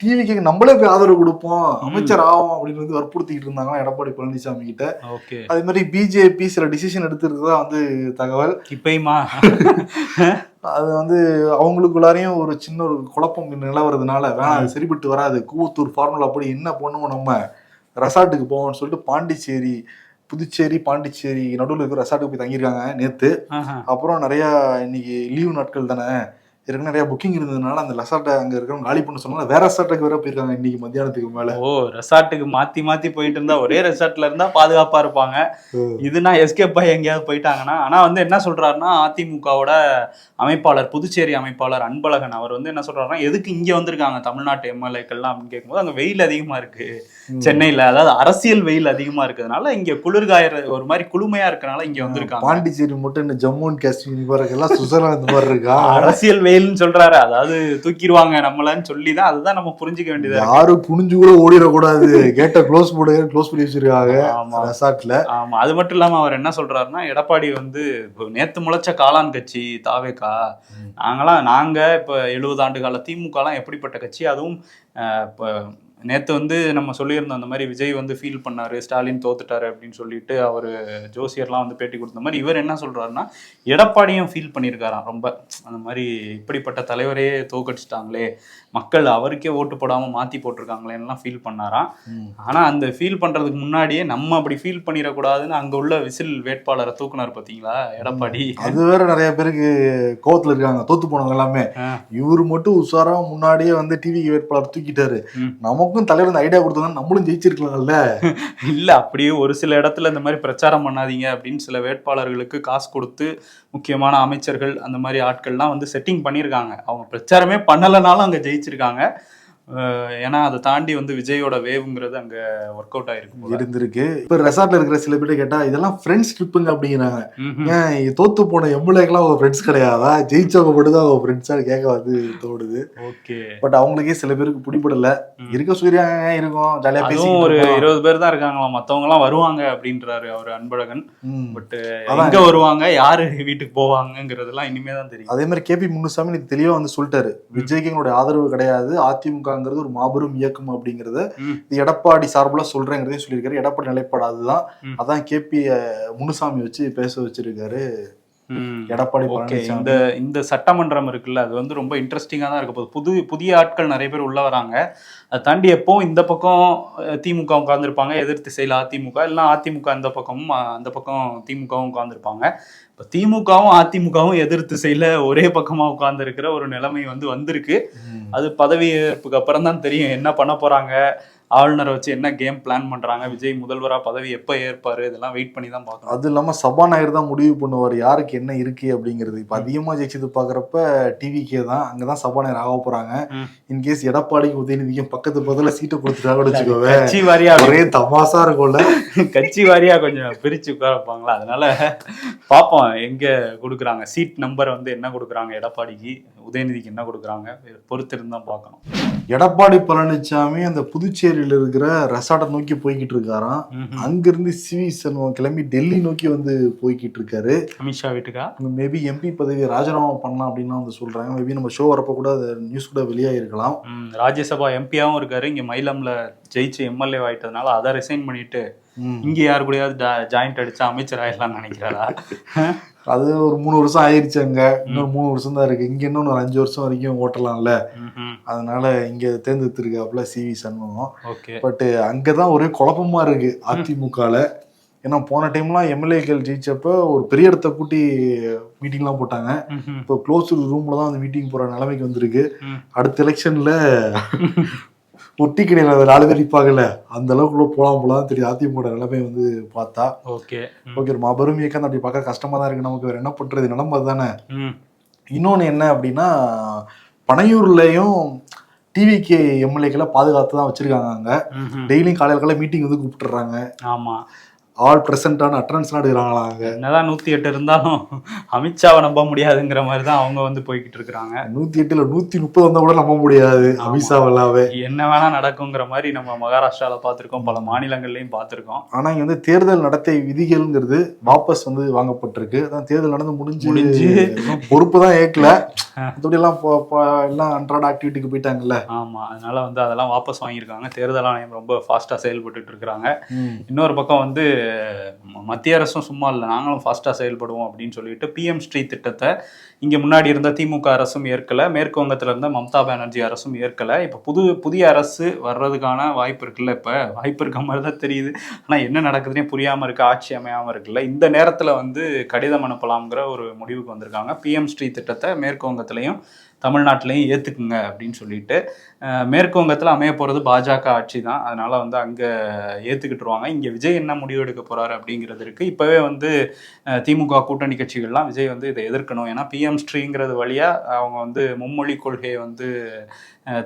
டிவிக்கு நம்மளே போய் ஆதரவு கொடுப்போம், அமைச்சர் ஆகும் அப்படின்னு வந்து வற்புறுத்திக்கிட்டு இருந்தாங்க எடப்பாடி பழனிசாமி கிட்ட. அதே மாதிரி பிஜேபி சில டிசிஷன் எடுத்துருக்கதா வந்து தகவல். இப்பயுமா அது வந்து அவங்களுக்குள்ளாரையும் ஒரு சின்ன ஒரு குழப்பம் நிலவறதுனால வேணாம், அது சரிபட்டு வராது, கூவத்தூர் ஃபார்முலா அப்படி என்ன பண்ணுவோம், நம்ம ரெசார்ட்டுக்கு போவோம்னு சொல்லிட்டு பாண்டிச்சேரி, புதுச்சேரி, பாண்டிச்சேரி நடுவில் இருக்கிற ரெசார்ட்டுக்கு போய் தங்கியிருக்காங்க நேத்து. அப்புறம் நிறைய இன்னைக்கு லீவு நாட்கள் தானே, நிறைய புக்கிங் இருந்ததுனால அந்த ரெசார்ட்டை அங்க இருக்கிறவங்க காலி பண்ண சொன்னால வேற ரெசார்ட்டுக்கு வேற போயிருக்காங்க இன்னைக்கு மத்தியானத்துக்கு மேல. ரெசார்ட்டுக்கு மாத்தி போயிட்டு இருந்தா ஒரே ரெசார்ட்ல இருந்தா பாதுகாப்பா இருப்பாங்க. இதுனா எஸ்கேப் ஆகி எங்கேயாவது போயிட்டாங்கன்னா. ஆனா வந்து என்ன சொல்றாருன்னா, அதிமுகவோட அமைப்பாளர், புதுச்சேரி அமைப்பாளர் அன்பழகன் அவர் வந்து என்ன சொல்றாருன்னா, எதுக்கு இங்க வந்திருக்காங்க தமிழ்நாட்டு எம்எல்ஏக்கள்லாம் அப்படின்னு கேட்கும்போது, அங்க வெயில் அதிகமா இருக்கு சென்னையில, அதாவது அரசியல் வெயில் அதிகமா இருக்கிறதுனால இங்க குளிர்காய ஒரு மாதிரி குளுமையா இருக்கனால இங்க வந்திருக்காங்க. பாண்டிச்சேரி மட்டும் இந்த ஜம்மு அண்ட் காஷ்மீர் எல்லாம் சுவிட்சர்லாந்து மாதிரி இருக்கா, அரசியல் வெயில்னு சொல்றாரு. அதாவது தூக்கிடுவாங்க நம்மளன்னு சொல்லிதான், அதுதான் நம்ம புரிஞ்சுக்க வேண்டியது. யாரும் புனிஞ்சு கூட ஓடிடக்கூடாது, கேட்ட க்ளோஸ் பண்ணி வச்சிருக்காங்க ரெசார்ட்ல. ஆமா, அது மட்டும் இல்லாம அவர் என்ன சொல்றாருன்னா, எடப்பாடி வந்து நேத்து முளைச்ச காளான் கட்சி தாவேகா, நாங்க இப்ப 70 ஆண்டு கால திமுக எல்லாம் எப்படிப்பட்ட கட்சி, அதுவும் இப்ப நேற்று வந்து நம்ம சொல்லியிருந்தோம் அந்த மாதிரி விஜய் வந்து ஃபீல் பண்ணாரு, ஸ்டாலின் தோத்துட்டாரு அப்படின்னு சொல்லிட்டு அவர் ஜோசியர்லாம் வந்து பேட்டி கொடுத்த மாதிரி இவர் என்ன சொல்றாருன்னா, எடப்பாடியும் ஃபீல் பண்ணியிருக்காராம் ரொம்ப. அந்த மாதிரி இப்படிப்பட்ட தலைவரையே தோக்கடிச்சிட்டாங்களே, மக்கள் அவருக்கே ஓட்டு போடாமல் மாற்றி போட்டிருக்காங்களேன்னுலாம் ஃபீல் பண்ணாராம். ஆனால் அந்த ஃபீல் பண்ணுறதுக்கு முன்னாடியே நம்ம அப்படி ஃபீல் பண்ணிடக்கூடாதுன்னு அங்கே உள்ள விசில் வேட்பாளரை தூக்குனார் பார்த்தீங்களா எடப்பாடி. அது வேற நிறைய பேருக்கு கோவத்தில் இருக்காங்க, தோத்து போனவங்க எல்லாமே. இவரு மட்டும் உஷாரா முன்னாடியே வந்து டிவி வேட்பாளர் தூக்கிட்டாரு, நமக்கும் தலைவர் ஐடியா கொடுத்தா நம்மளும் ஜெயிச்சிருக்கலாம்ல. இல்லை, அப்படியே ஒரு சில இடத்துல இந்த மாதிரி பிரச்சாரம் பண்ணாதீங்க அப்படின்னு சில வேட்பாளர்களுக்கு காசு கொடுத்து முக்கியமான அமைச்சர்கள் அந்த மாதிரி ஆட்கள்லாம் வந்து செட்டிங் பண்ணியிருக்காங்க. அவங்க பிரச்சாரமே பண்ணலைனாலும் அங்கே ஜெயிச்சிருக்காங்க. ஏன்னா அதை தாண்டி வந்து விஜயோட வேவுங்கிறது அங்க ஒர்க் அவுட் ஆயிருக்கு இருந்திருக்கு. இப்ப ரெசார்ட்ல இருக்கிற சில பேர் கேட்டா இதெல்லாம் ஃப்ரெண்ட்ஸ் ட்ரிப்புங்க அப்படிங்கிறாங்க. ஏன் தோத்து போன எம்எல்ஏக்கெல்லாம் அவங்க ஃப்ரெண்ட்ஸ் கிடையாதா, ஜெயிச்சவங்க மட்டும்தான் அவங்க ஃப்ரெண்ட்ஸா கேட்க வந்து தோடுது. ஓகே, பட் அவங்களுக்கே சில பேருக்கு பிடிபடல. இருக்க சூரியாங்க இருக்கும், ஜாலியா பேசி ஒரு 20 பேர் தான் இருக்காங்களாம், மத்தவங்க எல்லாம் வருவாங்க அப்படின்றாரு அவர் அன்பழகன். பட் எங்க வருவாங்க, யாரு வீட்டுக்கு போவாங்கிறதுலாம் இனிமே தான் தெரியும். அதே மாதிரி கேபி முனுசாமி தெளிவா வந்து சொல்லிட்டாரு, விஜய்க்கு எங்களுடைய ஆதரவு கிடையாது, அதிமுக ஒரு மாபெரும் இயக்கம் அப்படிங்கறத எடப்பாடி சார்பில் சொல்றேங்கிறதையும் சொல்லியிருக்காரு. எடப்பாடி நிலைப்பாடு அதுதான். அதான் கேபி முனுசாமி வச்சு பேச வச்சிருக்காரு எடப்பாடி. இந்த சட்டமன்றம் இருக்குல்ல, அது வந்து ரொம்ப இன்ட்ரெஸ்டிங்கா தான் இருக்க போகுது. புதிய ஆட்கள் நிறைய பேர் உள்ள வராங்க. அதை தாண்டி எப்போ இந்த பக்கம் திமுக உட்கார்ந்துருப்பாங்க, எதிர் திசையில் அதிமுக, இல்லைன்னா அதிமுக இந்த பக்கமும் அந்த பக்கம் திமுகவும் உட்கார்ந்துருப்பாங்க. இப்போ திமுகவும் அதிமுகவும் எதிர் திசையில ஒரே பக்கமா உட்கார்ந்து இருக்கிற ஒரு நிலைமை வந்து வந்திருக்கு. அது பதவி ஏற்புக்கு அப்புறம் தான் தெரியும் என்ன பண்ண போறாங்க, ஆளுநரை வச்சு என்ன கேம் பிளான் பண்றாங்க, விஜய் முதல்வரா பதவி எப்ப ஏற்பாரு, இதெல்லாம் வெயிட் பண்ணி தான் பார்க்கணும். அது இல்லாம சபாநாயகர் தான் முடிவு பண்ணுவார் யாருக்கு என்ன இருக்கு அப்படிங்கிறது. இப்ப அதிகமா ஜெயிச்சது பாக்குறப்ப டிவிக்கே தான், அங்கதான் சபாநாயகர் ஆக போறாங்க. இன்கேஸ் எடப்பாடிக்கு உதயநிதிக்கும் பக்கத்து பக்கத்துல சீட்டை கொடுத்துட்டாங்க வச்சுக்கோங்க, கட்சி வாரியா ஒரே தமாசா இருக்கும்ல, கட்சி வாரியா கொஞ்சம் பிரிச்சு உட்கார வைப்பாங்களா. அதனால பாப்போம் எங்க கொடுக்குறாங்க சீட் நம்பர் வந்து என்ன கொடுக்குறாங்க எடப்பாடிக்கு, உதயநிதிக்கு என்ன கொடுக்குறாங்க, பொறுத்து இருந்தா பார்க்கணும். எடப்பாடி பழனிசாமி அந்த புதுச்சேரியில இருக்கிற ரெசார்ட்டை நோக்கி போய்கிட்டு இருக்காராம். அங்கிருந்து சிவி சண்முகம் கிளம்பி டெல்லி நோக்கி வந்து போய்கிட்டு இருக்காரு. அமித்ஷா வீட்டுக்கா மேபி எம்பி பதவியை ராஜினாமா பண்ணலாம் அப்படின்னு வந்து சொல்றாங்க. மேபி நம்ம ஷோ வரப்ப கூட நியூஸ் கூட வெளியாகிருக்கலாம். ராஜ்யசபா எம்பியாவும் இருக்காரு, இங்க மயிலம்ல ஜெயிச்சு எம்எல்ஏ ஆயிட்டதுனால அதை ரிசைன் பண்ணிட்டு இங்க யாரு கூடயாவது ஜாயிண்ட் அடிச்சா அமைச்சர் ஆயிடலாம்னு நினைக்கிறாரா? அது ஒரு 3 வருஷம் ஆயிடுச்சு, அங்க இன்னொரு 3 வருஷம் தான் இருக்கு, இங்க இன்னொன்னு ஒரு 5 வருஷம் வரைக்கும் ஓட்டலாம்ல. அதனால இங்க தேர்ந்தெடுத்திருக்காப்புல சிவி சண்முகம். பட் அங்கதான் ஒரே குழப்பமா இருக்கு அதிமுகல. ஏன்னா போன டைம்லாம் எம்எல்ஏக்கள் ஜெயிச்சப்ப ஒரு பெரிய இடத்த கூட்டி மீட்டிங்லாம் போட்டாங்க. இப்போ க்ளோஸ் ரூம்ல தான் அந்த மீட்டிங் போற நிலைமைக்கு வந்திருக்கு. அடுத்த எலெக்ஷன்ல ஒட்டி கிடையாது, 4 பேர் நிற்பாங்கல்ல, அந்த அளவுக்குள்ள போலாம் தெரியும் அதிமுக நிலைமை வந்து பார்த்தா. ஓகே ஒரு மாபெரும் இயக்கம் அப்படி பார்க்க கஷ்டமா தான் இருக்கு நமக்கு, வேற என்ன பண்றது, நிலைமை தானே. இன்னொன்னு என்ன அப்படின்னா, பனையூர்லயும் டிவிகே எம்எல்ஏக்களை பாதுகாத்து தான் வச்சிருக்காங்க. அங்க டெய்லியும் காலையில மீட்டிங் வந்து கூப்பிட்டுறாங்க. ஆமா, ஆல் பிரசன்டான அட்டண்டன்ஸ்லாம் எடுக்கிறாங்களா அங்க. என்னதான் 108 இருந்தாலும் அமித்ஷாவை நம்ப முடியாதுங்கிற மாதிரி தான் அவங்க வந்து போய்கிட்டு இருக்கிறாங்க. 108 130 வந்தா கூட நம்ப முடியாது அமித்ஷாவெல்லாவே. என்ன வேணா நடக்குங்கிற மாதிரி நம்ம மகாராஷ்டிரால பார்த்திருக்கோம், பல மாநிலங்கள்லயும் பார்த்திருக்கோம். ஆனா இங்க வந்து தேர்தல் நடத்தை விதிகள்ங்கிறது வாபஸ் வந்து வாங்கப்பட்டிருக்கு. அதான் தேர்தல் நடந்து முடிஞ்சு பொறுப்பு தான் ஏற்கல, எல்லாம் எல்லாம் அன்றாட ஆக்டிவிட்டிக்கு போயிட்டாங்கல்ல. ஆமா, அதனால வந்து அதெல்லாம் வாபஸ் வாங்கியிருக்காங்க. தேர்தல் ஆணையம் ரொம்ப ஃபாஸ்டா செயல்பட்டு இருக்காங்க. இன்னொரு பக்கம் வந்து மத்திய அரசும் சும்மா இல்லை, நாங்களும் ஃபாஸ்டா செயல்படுவோம் அப்படின்னு சொல்லிட்டு பிஎம் ஸ்ரீ திட்டத்தை இங்க முன்னாடி இருந்த திமுக அரசும் ஏற்கல, மேற்கு வங்கத்துல இருந்த மம்தா பானர்ஜி அரசும் ஏற்கல. இப்ப புதிய அரசு வர்றதுக்கான வாய்ப்பு இருக்குல்ல, இப்ப வாய்ப்பு இருக்க மாதிரி தான் தெரியுது. ஆனா என்ன நடக்குதுன்னே புரியாம இருக்கு, ஆட்சி அமையாம இருக்குல்ல. இந்த நேரத்துல வந்து கடிதம் அனுப்பலாம்ங்கிற ஒரு முடிவுக்கு வந்திருக்காங்க. பிஎம் ஸ்ரீ திட்டத்தை மேற்கு வங்கத்திலையும் தமிழ்நாட்டிலையும் ஏற்றுக்குங்க அப்படின்னு சொல்லிட்டு. மேற்கு வங்கத்தில் அமைய போகிறது பாஜக ஆட்சி தான், அதனால வந்து அங்கே ஏற்றுக்கிட்டுருவாங்க. இங்கே விஜய் என்ன முடிவு எடுக்க போகிறாரு அப்படிங்கிறது இருக்குது. இப்போவே வந்து திமுக கூட்டணி கட்சிகள்லாம் விஜய் வந்து இதை எதிர்க்கணும், ஏன்னா பிஎம் ஸ்ரீங்கிறது வழியாக அவங்க வந்து மும்மொழி கொள்கையை வந்து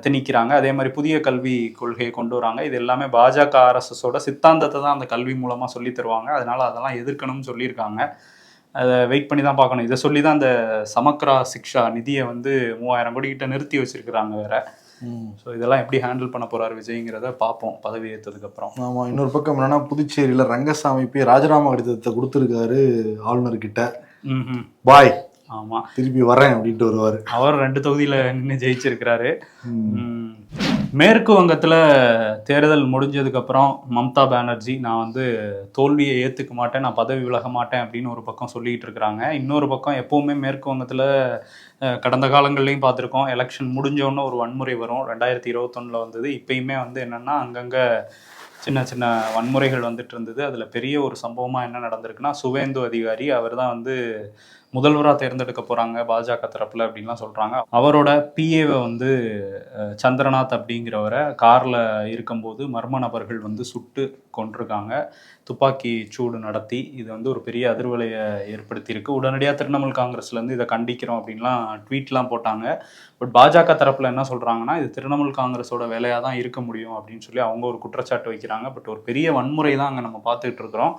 திணிக்கிறாங்க, அதே மாதிரி புதிய கல்வி கொள்கையை கொண்டு வராங்க. இது எல்லாமே பாஜக ஆர்எஸ்எஸோட சித்தாந்தத்தை தான் அந்த கல்வி மூலமாக சொல்லி தருவாங்க, அதனால அதெல்லாம் எதிர்க்கணும்னு சொல்லியிருக்காங்க. அதை வெயிட் பண்ணி தான் பார்க்கணும். இதை சொல்லி தான் அந்த சமக்ரா சிக்ஷா நிதியை வந்து 3000 கோடி கிட்ட நிறுத்தி வச்சிருக்கிறாங்க வேற. ஸோ இதெல்லாம் எப்படி ஹேண்டில் பண்ண போறாரு விஜய்ங்கிறத பார்ப்போம் பதவி ஏற்றதுக்கு அப்புறம். ஆமாம், இன்னொரு பக்கம் என்னன்னா புதுச்சேரியில் ரங்கசாமி போய் ராஜினாமா கடிதத்தை கொடுத்துருக்காரு ஆளுநர்கிட்ட. பாய், ஆமா திருப்பி வரேன் அப்படின்ட்டு வருவார். அவர் 2 தொகுதியில நின்று ஜெயிச்சிருக்கிறாரு. மேற்கு வங்கத்தில் தேர்தல் முடிஞ்சதுக்கு அப்புறம் மம்தா பானர்ஜி நான் வந்து தோல்வியை ஏற்றுக்க மாட்டேன், நான் பதவி விலக மாட்டேன் அப்படின்னு ஒரு பக்கம் சொல்லிட்டு இருக்கிறாங்க. இன்னொரு பக்கம் எப்போவுமே மேற்கு வங்கத்தில் கடந்த காலங்கள்லையும் பார்த்துருக்கோம், எலெக்ஷன் முடிஞ்சோன்னு ஒரு வன்முறை வரும். 2021 வந்தது. இப்பயுமே வந்து என்னென்னா அங்கங்கே சின்ன சின்ன வன்முறைகள் வந்துட்டு இருந்தது. அதில் பெரிய ஒரு சம்பவமாக என்ன நடந்திருக்குன்னா, சுவேந்து அதிகாரி அவர் தான் வந்து முதல்வராக தேர்ந்தெடுக்க போகிறாங்க பாஜக தரப்பில் அப்படின்லாம் சொல்கிறாங்க. அவரோட பிஏவை வந்து சந்திரநாத் அப்படிங்கிறவரை காரில் இருக்கும்போது மர்ம நபர்கள் வந்து சுட்டு கொண்டிருக்காங்க, துப்பாக்கி சூடு நடத்தி. இது வந்து ஒரு பெரிய அதிர்வலையை ஏற்படுத்தியிருக்கு. உடனடியாக திரிணாமுல் காங்கிரஸ்லேருந்து இதை கண்டிக்கிறோம் அப்படின்லாம் ட்வீட்லாம் போட்டாங்க. பட் பாஜக தரப்பில் என்ன சொல்கிறாங்கன்னா, இது திரிணாமுல் காங்கிரஸோட வேலையாக தான் இருக்க முடியும் அப்படின்னு சொல்லி அவங்க ஒரு குற்றச்சாட்டு வைக்கிறாங்க. பட் ஒரு பெரிய வன்முறை தான் அங்கே நம்ம பார்த்துக்கிட்டு இருக்கிறோம்.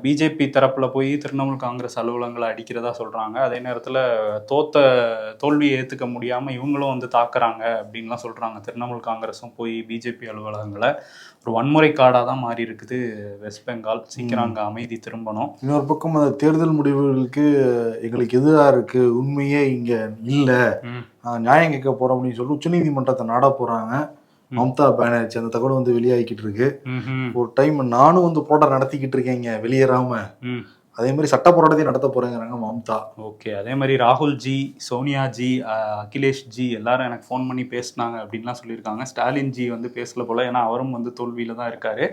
பிஜேபி தரப்பில் போய் திரிணாமுல் காங்கிரஸ் அலுவலகங்களை அடிக்கிறதா சொல்கிறாங்க. அதே நேரத்தில் தோல்வியை ஏற்றுக்க முடியாமல் இவங்களும் வந்து தாக்குறாங்க அப்படின்லாம் சொல்கிறாங்க. திரிணாமுல் காங்கிரஸும் போய் பிஜேபி அலுவலகங்களை ஒரு வன்முறை காடாக தான் மாறி இருக்குது வெஸ்ட் பெங்கால். சீக்கிரம் அங்கே அமைதி திரும்பணும். இன்னொரு பக்கம் அந்த தேர்தல் முடிவுகளுக்கு எங்களுக்கு எதிராக இருக்கு, உண்மையே இங்க இல்லை, நியாயம் கேட்க போறோம் அப்படின்னு சொல்லி உச்சநீதிமன்றத்தை நாட போறாங்க மம்தா பானர்ஜி. அந்த தகவல் வந்து வெளியாகிக்கிட்டு இருக்கு. ஒரு டைம் நானும் வந்து போராட்டம் நடத்திக்கிட்டு இருக்கேங்க வெளியேறாம, அதே மாதிரி சட்ட போராட்டத்தையும் நடத்த போறேங்கிறாங்க மம்தா. ஓகே, அதே மாதிரி ராகுல் G, Sonia G, Akhilesh G எல்லாரும் எனக்கு ஃபோன் பண்ணி பேசினாங்க அப்படின்லாம் சொல்லியிருக்காங்க. ஸ்டாலின் ஜி வந்து பேசல போல, ஏன்னா அவரும் வந்து தோல்வியில தான் இருக்காரு.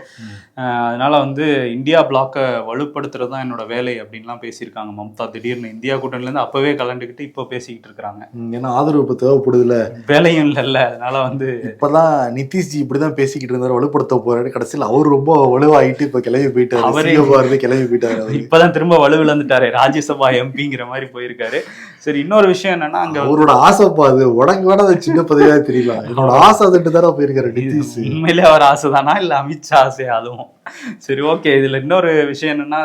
அதனால வந்து இந்தியா பிளாக்கை வலுப்படுத்துறது தான் என்னோட வேலை அப்படின்லாம் பேசியிருக்காங்க மம்தா. திடீர்னு இந்தியா கூட்டணிலேருந்து அப்பவே கலந்துக்கிட்டு இப்போ பேசிக்கிட்டு இருக்கிறாங்க. ஏன்னா ஆதரவு இப்போ தேவைப்படுதுல, வேலையும் இல்லைல்ல. அதனால வந்து இப்பதான் நிதிஷ்ஜி இப்படிதான் பேசிக்கிட்டு இருந்தாரு, வலுப்படுத்த போறாரு. கடைசியில் அவர் ரொம்ப வலுவாகிட்டு இப்போ கிளம்பி போயிட்டாரு, அவரே கிளம்பி போயிட்டாரு. இப்பதான் திரும்ப வலுவிழந்துட்டாரு, ராஜ்யசபா எம்பிங்கிற மாதிரி போயிருக்காரு. சரி, இன்னொரு விஷயம் என்னன்னா, அங்க அவரோட ஆசைப்பா அது உடங்கு வேணா சின்ன பதவியா தெரியல, என்னோட ஆசை அதுட்டு தானே போயிருக்காரு நிதிஷ். உண்மையிலே அவர் ஆசைதானா இல்ல அமித்ஷா ஆசை அதுவும்? சரி, ஓகே. இதுல இன்னொரு விஷயம் என்னன்னா,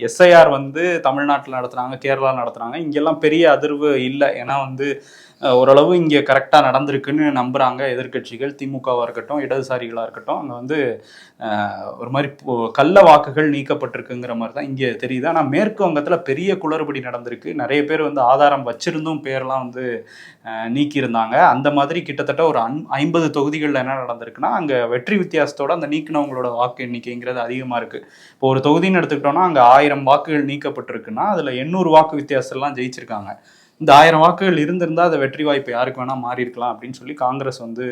எஸ்ஐஆர் வந்து தமிழ்நாட்டில் நடத்துறாங்க, கேரளா நடத்துறாங்க. இங்கெல்லாம் பெரிய அதிர்வு இல்லை, ஏன்னா வந்து ஓரளவு இங்கே கரெக்டாக நடந்திருக்குன்னு நம்புகிறாங்க எதிர்கட்சிகள். திமுகவாக இருக்கட்டும், இடதுசாரிகளாக இருக்கட்டும், அங்கே வந்து ஒரு மாதிரி கள்ள வாக்குகள் நீக்கப்பட்டிருக்குங்கிற மாதிரி தான் இங்கே தெரியுது. ஆனால் மேற்கு வங்கத்தில் பெரிய குளறுபடி நடந்திருக்கு. நிறைய பேர் வந்து ஆதாரம் வச்சிருந்தும் பேர்லாம் வந்து நீக்கியிருந்தாங்க. அந்த மாதிரி கிட்டத்தட்ட ஒரு 50 தொகுதிகளில் என்ன நடந்திருக்குன்னா, அங்கே வெற்றி வித்தியாசத்தோட அந்த நீக்கினவங்களோட வாக்கு எண்ணிக்கைங்கிறது அதிகமாக இருக்குது. இப்போ ஒரு தொகுதின்னு எடுத்துக்கிட்டோம்னா அங்கே 1000 வாக்குகள் நீக்கப்பட்டிருக்குன்னா அதில் 800 வாக்கு வித்தியாசம்லாம் ஜெயிச்சிருக்காங்க. இந்த 1000 வாக்குகள் இருந்திருந்தால் அதை வெற்றி வாய்ப்பு யாருக்கு வேணால் மாறி இருக்கலாம் அப்படின்னு சொல்லி காங்கிரஸ் வந்து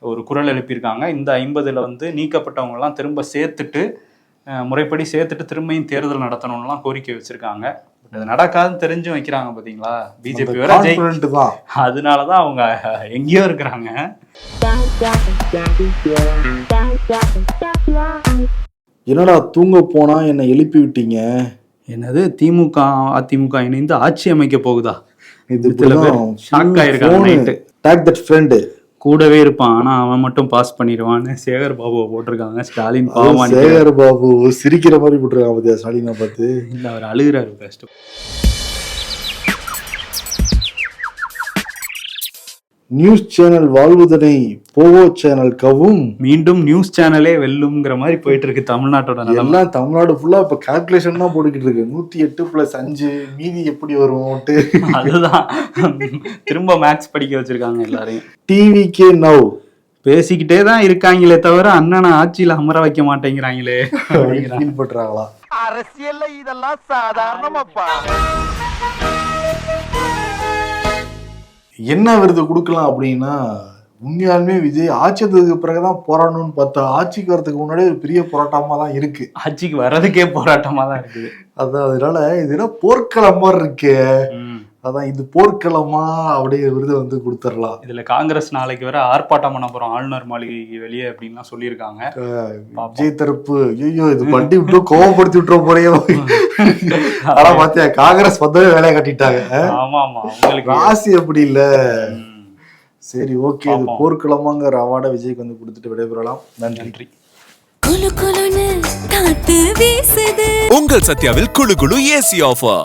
ஒரு குரல் எழுப்பியிருக்காங்க. இந்த 50ல் வந்து நீக்கப்பட்டவங்கலாம் திரும்ப சேர்த்துட்டு, முறைப்படி சேர்த்துட்டு திரும்பியும் தேர்தல் நடத்தணும்லாம் கோரிக்கை வச்சிருக்காங்க. அது நடக்காதுன்னு தெரிஞ்சும் வைக்கிறாங்க பார்த்தீங்களா பிஜேபி வேற. அதனாலதான் அவங்க எங்கேயோ இருக்கிறாங்க. என்னடா தூங்க போனா என்னை எழுப்பி விட்டீங்க? என்னது, திமுக அதிமுக இணைந்து ஆட்சி அமைக்க போகுதா? இது ஷாக் ஆயிருக்காங்க. டேக் தட் ஃப்ரெண்ட் கூடவே இருப்பான் ஆனா அவன் மட்டும் பாஸ் பண்ணிடுவான்னு சேகர் பாபுவை போட்டிருக்காங்க. ஸ்டாலின் பாவம் சேகர் பாபு சிரிக்கிற மாதிரி போட்டுருக்காங்க பாத்தியா ஸ்டாலினை பார்த்து. இல்ல அவர் அழுகிறாரு கஷ்டம். நியூஸ் சேனல் வாழ்வுதனை போவோ சேனல் கவும் மீண்டும் நியூஸ் சேனலே வெல்லுங்கிற மாதிரி போயிட்டு இருக்கு தமிழ்நாட்டோட நிலைமை. எல்லாம் தமிழ்நாடு ஃபுல்லா இப்ப கால்குலேஷன் தான் போட்டுக்கிட்டு இருக்கு. 108+5 மீதி எப்படி வரும். அதுதான் திரும்ப மேக்ஸ் படிக்க வச்சிருக்காங்க எல்லாரையும். டிவிகே நவ் பேசிக்கிட்டே தான் இருக்காங்களே தவிர அண்ணனை ஆட்சியில அமர வைக்க மாட்டேங்கிறாங்களே ஃபீல் பண்றாங்களா? அரசியல்ல இதெல்லாம் சாதாரணமாப்பா. என்ன விருது கொடுக்கலாம் அப்படின்னா, உண்மையாலுமே விஜய் ஆட்சி வந்ததுக்கு பிறகுதான் போராடணும்னு பார்த்தா ஆட்சிக்கு வரதுக்கு முன்னாடியே ஒரு பெரிய போராட்டமா தான் இருக்கு. ஆட்சிக்கு வர்றதுக்கே போராட்டமா தான் இருக்குது. அதான் அதனால இது போர்க்களம் மாதிரி இருக்கு. அதான் இது போர்க்களமா அப்படியே விருது வந்து கொடுத்துடலாம். இதுல காங்கிரஸ் நாளைக்கு வர ஆர்ப்பாட்டம் பண்ண போறோம் ஆளுநர் மாளிகைக்கு வெளியே அப்படின்லாம் சொல்லியிருக்காங்க. விஜய் தரப்பு ஐயோ இது பண்ணி விட்டு கோவப்படுத்தி விட்டுற போறே. ஆனா பாத்தியா காங்கிரஸ் வந்தவே வேலையை கட்டிட்டாங்க. ஆமா ஆமா அவங்களுக்கு ராசி அப்படி இல்ல. சரி ஓகே, இது போர்க்களமாங்கிற அவார்டை விஜய்க்கு வந்து கொடுத்துட்டு விடைபெறலாம். நன்றி. உங்கள் சத்யாவில் குளு குளு ஏசி ஆஃபர்.